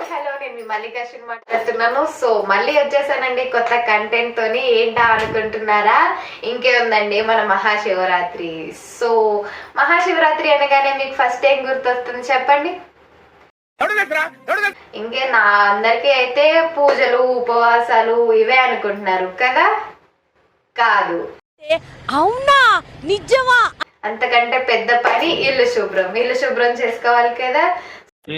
Hello, నేను మీ మల్లికార్జున్ మాట్లాడుతున్నాను. So మళ్ళీ వచ్చేసానండి కొత్త కంటెంట్ తోని. ఏంటా అనుకుంటున్నారా? ఇంకేముందండి, మన మహాశివరాత్రి. సో మహాశివరాత్రి అనగానే మీకు ఫస్ట్ ఏం గుర్తొస్తుంది చెప్పండి? ఇంకే నా అందరికీ అయితే పూజలు, ఉపవాసాలు ఇవే అనుకుంటున్నారు కదా? కాదు. అవునా? నిజమా? అంతకంటే పెద్ద పని ఇల్లు శుభ్రం చేసుకోవాలి కదా.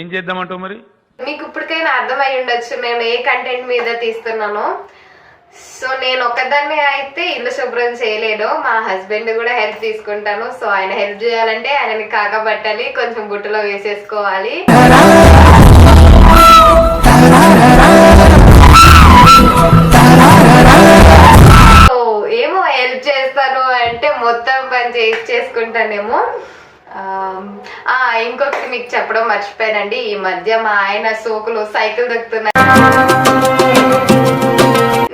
ఏం చేద్దామంటావు మరి? మీకు ఇప్పటికైనా అర్థమై ఉండొచ్చు నేను ఏ కంటెంట్ మీద తీస్తున్నానో. సో నేను ఒకదాన్ని అయితే ఇల్లు శుభ్రం చేయలేను, మా హస్బెండ్ కూడా హెల్ప్ తీసుకుంటాను. సో ఆయన హెల్ప్ చేయాలంటే ఆయనని కాకబట్టాలి, కొంచెం బుట్టలో వేసేసుకోవాలి. సో ఏమో హెల్ప్ చేస్తాను అంటే మొత్తం పని చేసుకుంటానేమో. ఇంకొకటి మీకు చెప్పడం మర్చిపోయానండి, ఈ మధ్య మా ఆయన సోకులు సైకిల్ దొక్కుతున్నాయి.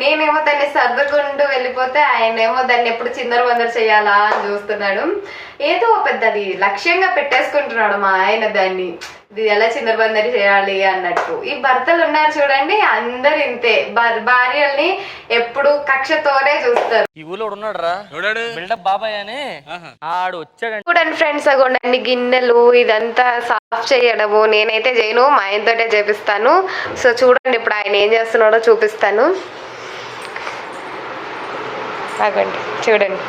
నేనేమో దాన్ని సర్దుకుంటూ వెళ్ళిపోతే ఆయనేమో దాన్ని ఎప్పుడు చిందర వందర చేయాలా అని చూస్తున్నాడు. ఏదో పెద్దది లక్ష్యంగా పెట్టేసుకుంటున్నాడు మా ఆయన, దాన్ని ఇది ఎలా చిందరబందరి చేయాలి అన్నట్టు. ఈ భర్తలు ఉన్నారు చూడండి, అందరు ఇంతే, భార్యల్ని ఎప్పుడు కక్షతోనే చూస్తారు. ఈ ఊళ్ళో ఉన్నాడు రా బిల్డప్ బాబాయ్ అని ఆడు వచ్చాడు. చూడండి ఫ్రెండ్స్, అగోండి గిన్నెలు ఇదంతా సాఫ్ చేయడము నేనైతే చేయను, మా ఆయనతోటే చేపిస్తాను. సో చూడండి ఇప్పుడు ఆయన ఏం చేస్తున్నాడో చూపిస్తాను. అగండి చూడండి.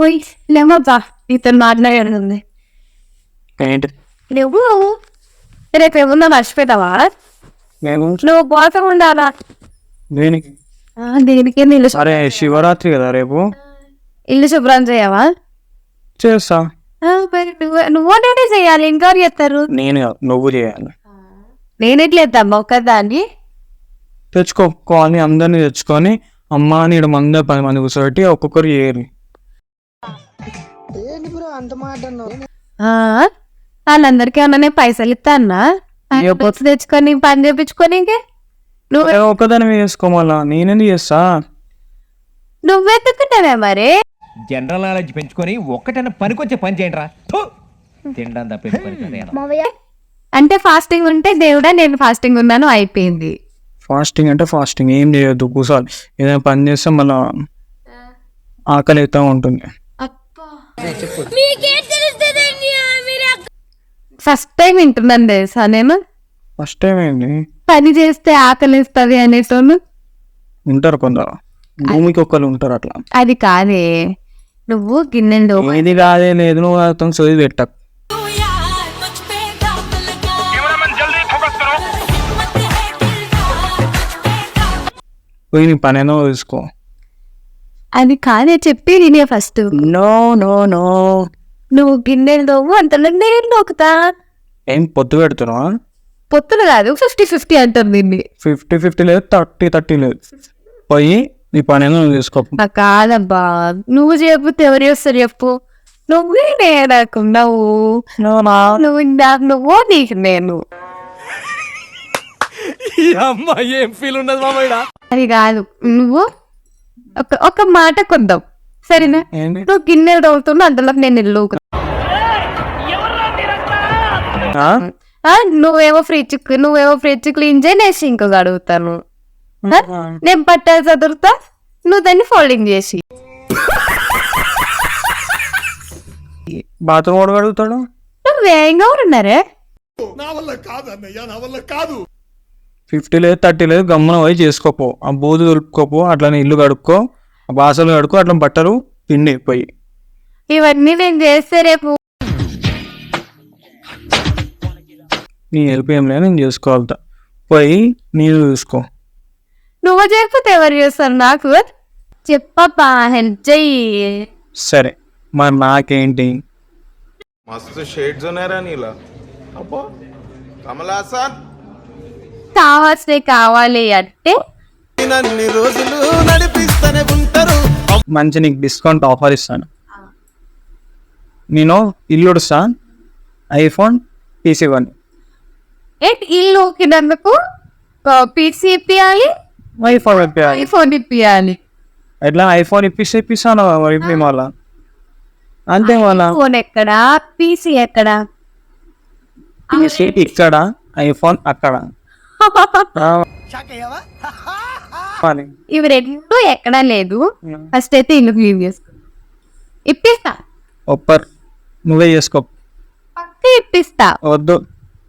ఓయ్ లేమబ్బా, ఇతను మాట్లాడుతుంది. ఏంటి నువ్వు రేపు ఏమన్నా మర్చిపోతావా? నువ్వు పోతా ఉండాలా? దేనికి? దేనికి? ఇల్లు అరే శివరాత్రి కదా రేపు, ఇల్లు శుభ్రం చేయవా? చేస్తా. నువ్వు చేయాలి, ఇంకెవరు చేస్తారు? నేను నువ్వు చేయాలి. నేను ఎట్లా ఎత్తామ్మా ఒక్కదాన్ని? తెచ్చుకోవాలి, అందరినీ తెచ్చుకొని అమ్మ అని 10 మంది కూర్చోబెట్టి ఒక్కొక్కరు చేయరు. వాళ్ళందరికీ ఏమన్నా పైసలు ఇస్తా అన్నా తెచ్చుకొని పని చేపించుకొని నువ్వు ఒక్కదాన్ని చేసుకోవాలా? నేనేందుకు చేస్తా? నువ్వెత్తుకుంటావే మరి. జనరల్ నాలెడ్జ్ పెంచుకొని ఒక్కటైనా పనికొచ్చే పని చేయండి రా. తినడం తప్ప అంటే ఫాస్టింగ్ ఉంటే దేవుడా నేను ఫాస్టింగ్ ఉన్నాను అయిపోయింది. ఫాస్టింగ్ అంటే ఫాస్టింగ్ ఏం చేయొద్దు, కూర్చోవాలి. ఏదైనా పని చేస్తే మళ్ళా ఆకలి అవుతా ఉంటుంది. ఫస్ట్ టైం వింటున్నాను తెలుసా నేను. ఫస్ట్ టైం ఏంటి? పని చేస్తే ఆకలి ఇస్తుంది అనేటోళ్ళు ఉంటారు, కొందరు భూమికి ఒక్కరు ఉంటారు అట్లా. అది కాదే, నువ్వు గిన్నెలు ఏది కాదే లేదు, నువ్వు అతను చదివి పెట్టకు. పోయి నీ పని ఏదో చూసుకో. అది కాదే చెప్పి నేనే ఫస్ట్. నో నో నో, నువ్వు గిన్నెలు తోవు అంతలో నేను నొక్కుతా. ఏం పొత్తు పెడుతున్నావా? పొత్తులు కాదు, 50-50 అంటారు దీన్ని. 50-50 లేదు, 30-30 లేదు. పోయి నీ పని ఏదో నువ్వు చూసుకో. కాదబ్బా, నువ్వు చెప్పితే ఎవరు చేస్తారు చెప్పు? నువ్వే నేనకు నువ్వు నువ్వు నీకు నేను. ఏం ఫీల్ ఉండదు మామయ్య. అది కాదు, నువ్వు ఒక మాట కొద్దాం సరేనా? నువ్వు గిన్నెలు తవ్వుతున్నా అందులో నేను ఇల్లు నువ్వేమో ఫ్రిడ్జ్ క్లీన్ చేయి, నేను సింక్ కడుగుతాను. నేను బట్టలు చదువుతా, నువ్వు దాన్ని ఫోల్డింగ్ చేసి. బాత్రూమ్ కూడా కడుగుతాడు. నువ్వే ఇంకెవరు ఉన్నారే? 50 లేదు 30 లేదు, గమ్మున పోయి చేసుకోపో. ఆ బూజు దులుపుకోపో, అట్లనే ఇల్లు కడుక్కో, ఆ బాసలు కడుక్కో, అట్లా బట్టలు పిండి పోయి. ఇవన్నీ నేను చేస్తే రేపు నీ హెల్ప్ ఏం లేదు, నేను చేసుకోవాలట. పోయి నేను చూసుకో. నువ్వు చేయకపోతే ఎవరు చేస్తారు? నాకు చెప్పప్పా, హెల్ప్ చెయ్యి. సరే మరి నాకేంటి? మస్తు షేడ్స్ ఉన్నారా నీలా? అబ్బో కమలాసన్ కావాలి అంటే రోజులు నడిపిస్తూనే ఉంటారు. మంచి నీకు డిస్కౌంట్ ఆఫర్ ఇస్తాను. నేను ఇల్లు ఉడుస్తా, ఐఫోన్ పీసీ వన్. ఇల్లు ఊకినందుకు పీసీ ఇప్పియాలి, ఐఫోన్ ఇప్పియాలి. ఎట్లా ఐఫోన్ ఇప్పిస్తాను మళ్ళా అంతే. మళ్ళా ఫోన్ ఎక్కడా, పీసీ ఎక్కడా? PC ఇక్కడ, ఐఫోన్ అక్కడ. మరి ఇవి రెండు ఎక్కడా లేదు. ఫస్ట్ అయితే ఇల్లు క్లీన్ చేసుకో. ఇప్పిస్తా, ఒప్పర్ నువ్వే చేసుకో. పక్క ఇప్పిస్తా. వద్దు,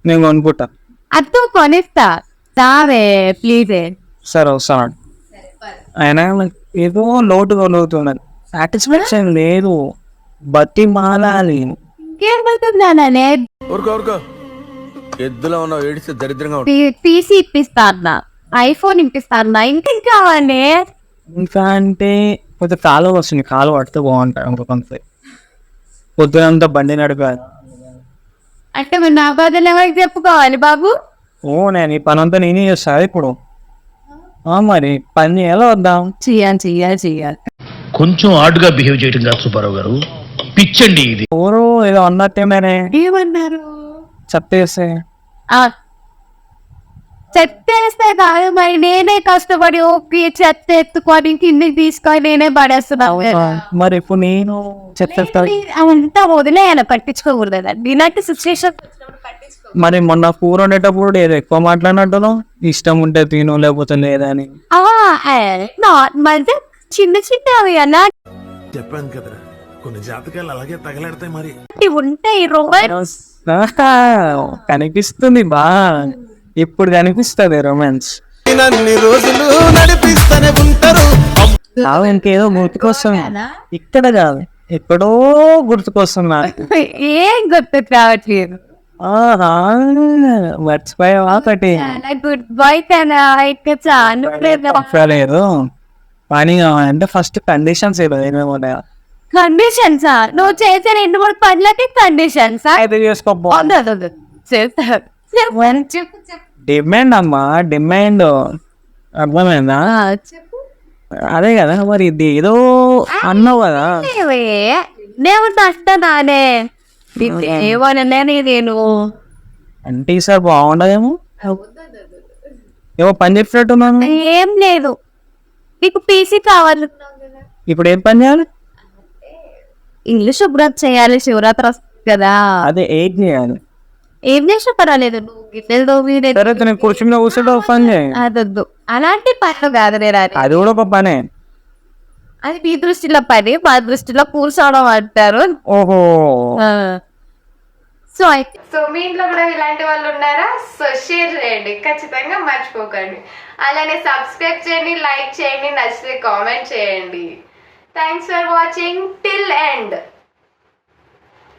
నేను కొనుక్కుంటా. అద్దు కొనిస్తా. సావే ప్లీజ్. సరే వస్తాను. అయినా నాకు ఏదో లోటు కలుగుతున్నది, సాటిస్ఫాక్షన్ లేదు. బతి మాలాలి. ఇంకేం పడుతుందానే? ఊరుకో ఎద్దులో ఉన్న ఏడిస్తే దరిద్రంగా పీసీ ఇప్పిస్తా అన్నా, ఐఫోన్ ఇప్పిస్తా అన్నా, ఇంకేం కావాలి? ఇంకా అంటే కొంచెం కాలువ వస్తుంది, కాలువ పడితే బాగుంటాయి. ఇంకొంత పొద్దునంతా బండి నడిపారు. అంటే మరి నా బాధలు ఎవరికి చెప్పుకోవాలి బాబు? నేను ఈ పని అంతా నేనే చేస్తా ఇప్పుడు. మరి పని చేయాలి వద్దాం? చెయ్యాలి. కొంచెం ఆడుగా బిహేవ్ చేయడం కాదు సుబ్బారావు గారు, పిచ్చండి ఇది. ఎవరు ఏదో అన్నట్టేమనే ఏమన్నారు? చెప్పేస్తే చెత్తేస్తే కాదు, మరి నేనే కష్టపడి ఓకే చెత్త ఎత్తుకొని కిందికి తీసుకొని నేనే పడేస్తున్నావు. మరి ఇప్పుడు నేను చెత్త అవంతా వదిలేయాలి, పట్టించుకోకూడదు. ఇలాంటి సిచ్యువేషన్ మరి మొన్న కూర వండేటప్పుడు ఏదో ఎక్కువ మాట్లాడినట్టును, ఇష్టం ఉంటే తిను లేకపోతే లేదని. నార్మల్ చిన్నవి అలాంటి చెప్పాను కదరా, కొన్ని జాతకాలు అలాగే తగలాడతాయి మరి. ఉంటాయి. రొమాన్స్ కనిపిస్తుంది బా, ఇప్పుడు కనిపిస్తుంది రొమాన్స్. అన్ని రోజులు నడిపిస్తూనే ఉంటారు. ఇంకేదో గుర్తుకొస్తుంది, ఇక్కడ కాదు ఎక్కడో గుర్తుకొస్తున్నా. ఏం గుర్తు రావట్లేదు. మర్చిపోయావా ఒకటి? గుడ్ బాయ్ కదా, ఇంకా చాలా లేదు పని అంటే ఫస్ట్ కండిషన్స్ ఏదో ఏమేమి ఉన్నాయా? కండిషన్స్. నువ్వు చేసే 2-3 పనులకి కండిషన్స్ అయితే చేసుకోపో. డిమాండ్ అమ్మా, డిమాండ్ అర్థమైందా? చెప్పు. అదే కదా మరి, ఇది ఏదో అన్నావు కదా. నేను నష్టనానే ఏమన్నా నేను అంటే ఈసారి బాగుండదేమో, ఏమో పని చెప్పినట్టున్నాను. ఏం లేదు, నీకు పీసీ కావాలి. ఇప్పుడు ఏం పని చేయాలి? ఇల్లు శుభ్రం చేయాలి, శివరాత్రి వస్తుంది కదా. అదే ఏం చేయాలి? ఏం చేసినా పర్వాలేదు, నువ్వు గిన్నెలు తోమి సరే నేను కూర్చుని కూర్చుంటే ఒక పని చేయి. అదొద్దు, అలాంటి పనులు కాదు. నేను అది కూడా ఒక పనే. అది మీ దృష్టిలో పని, మా దృష్టిలో కూర్చోవడం అంటారు. ఓహో. సో సో మీ ఇంట్లో కూడా ఇలాంటి వాళ్ళు ఉన్నారా? సో షేర్ చేయండి, ఖచ్చితంగా మర్చిపోకండి. అలానే సబ్స్క్రైబ్ చేయండి, లైక్ చేయండి, నచ్చితే కామెంట్ చేయండి. Thanks for watching till end.